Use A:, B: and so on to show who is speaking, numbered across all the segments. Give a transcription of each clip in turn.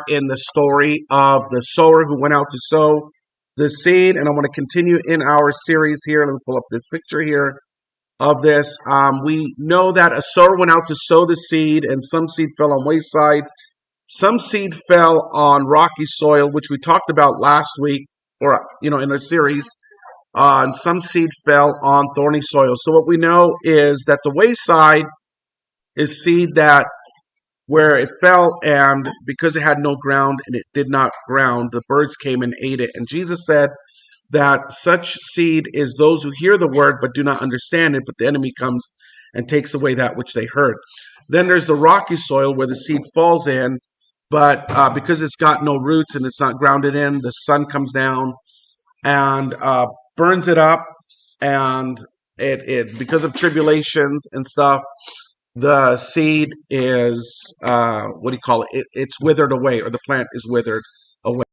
A: in the story of the sower who went out to sow the seed, and I want to continue in our series here. Let me pull up this picture here of this. We know that a sower went out to sow the seed, and some seed fell on wayside. Some seed fell on rocky soil, which we talked about last week, or in our series. And some seed fell on thorny soil. So what we know is that the wayside is seed that where it fell, and because it had no ground and it did not ground, the birds came and ate it. And Jesus said that such seed is those who hear the word but do not understand it, but the enemy comes and takes away that which they heard. Then there's the rocky soil where the seed falls in, but because it's got no roots and it's not grounded in, the sun comes down and burns it up, and it because of tribulations and stuff, the seed is it's withered away, or the plant is withered away.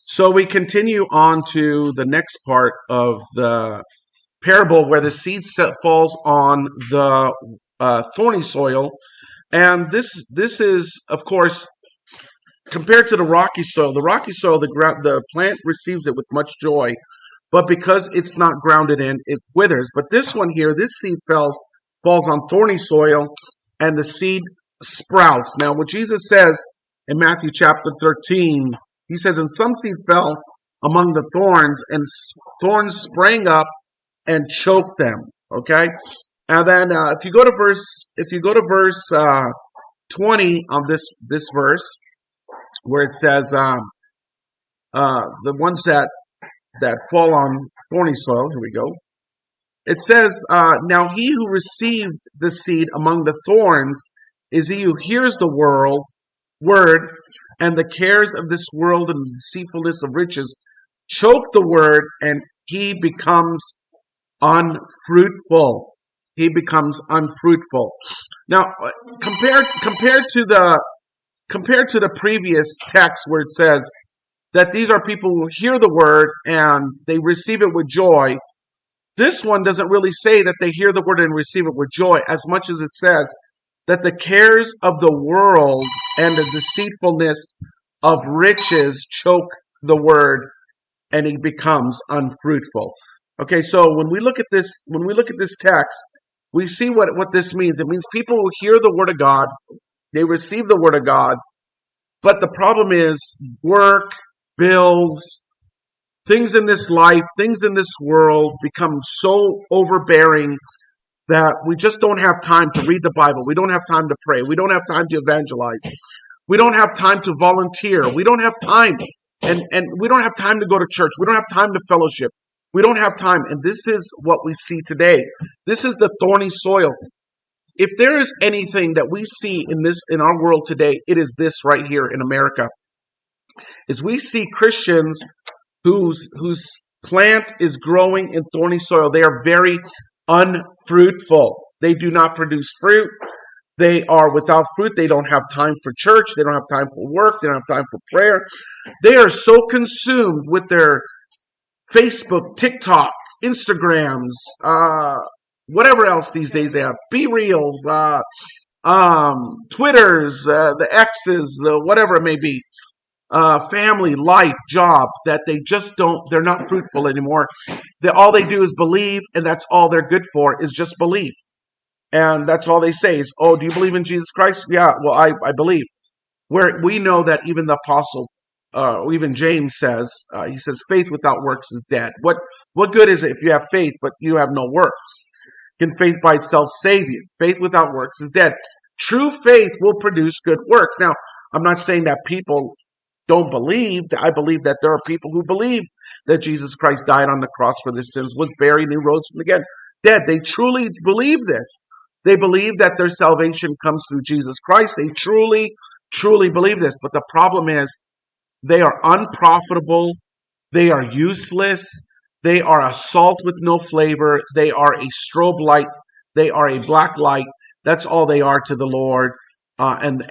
A: So we continue on to the next part of the parable where the seed falls on the thorny soil. And this is, of course, compared to the rocky soil. The rocky soil, the plant receives it with much joy, but because it's not grounded in, it withers. But this one here, this seed falls on thorny soil, and the seed sprouts. Now, what Jesus says in Matthew chapter 13, he says, "And some seed fell among the thorns, and thorns sprang up and choked them." Okay, and then if you go to verse 20 of this verse, where it says the ones that fall on thorny soil. Here we go. It says, "Now he who received the seed among the thorns is he who hears the word, and the cares of this world and the deceitfulness of riches choke the word, and he becomes unfruitful." He becomes unfruitful. Now, compared to the previous text where it says that these are people who hear the word and they receive it with joy, this one doesn't really say that they hear the word and receive it with joy, as much as it says that the cares of the world and the deceitfulness of riches choke the word, and it becomes unfruitful. Okay, so when we look at this text, we see what this means. It means people who hear the word of God, they receive the word of God, but the problem is work, bills, things in this life, things in this world become so overbearing that we just don't have time to read the Bible. We don't have time to pray. We don't have time to evangelize. We don't have time to volunteer. We don't have time. And we don't have time to go to church. We don't have time to fellowship. We don't have time. And this is what we see today. This is the thorny soil. If there is anything that we see in our world today, it is this right here in America. Is we see Christians whose plant is growing in thorny soil. They are very unfruitful. They do not produce fruit. They are without fruit. They don't have time for church. They don't have time for work. They don't have time for prayer. They are so consumed with their Facebook, TikTok, Instagrams, whatever else these days they have, B-Reels, Twitters, the X's, whatever it may be, family, life, job, that they're not fruitful anymore. All they do is believe, and that's all they're good for, is just believe. And that's all they say is, "Oh, do you believe in Jesus Christ?" "Yeah, well, I believe." Where we know that even the apostle, even James says, he says, "Faith without works is dead." What good is it if you have faith but you have no works? Can faith by itself save you? Faith without works is dead. True faith will produce good works. Now, I'm not saying that people don't believe. I believe that there are people who believe that Jesus Christ died on the cross for their sins, was buried, and he rose from the dead. They truly believe this. They believe that their salvation comes through Jesus Christ. They truly, truly believe this. But the problem is they are unprofitable. They are useless. They are a salt with no flavor. They are a strobe light. They are a black light. That's all they are to the Lord. And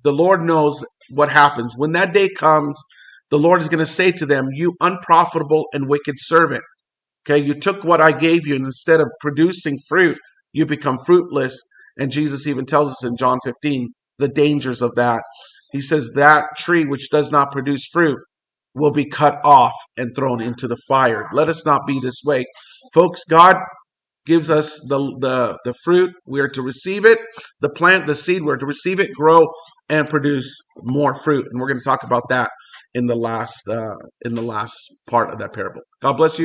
A: the Lord knows what happens. When that day comes, the Lord is going to say to them, "You unprofitable and wicked servant. Okay, you took what I gave you, and instead of producing fruit, you become fruitless." And Jesus even tells us in John 15 the dangers of that. He says that tree which does not produce fruit will be cut off and thrown into the fire. Let us not be this way. Folks, God gives us the fruit. We are to receive it. The plant, the seed, we're to receive it, grow, and produce more fruit. And we're going to talk about that in the last part of that parable. God bless you.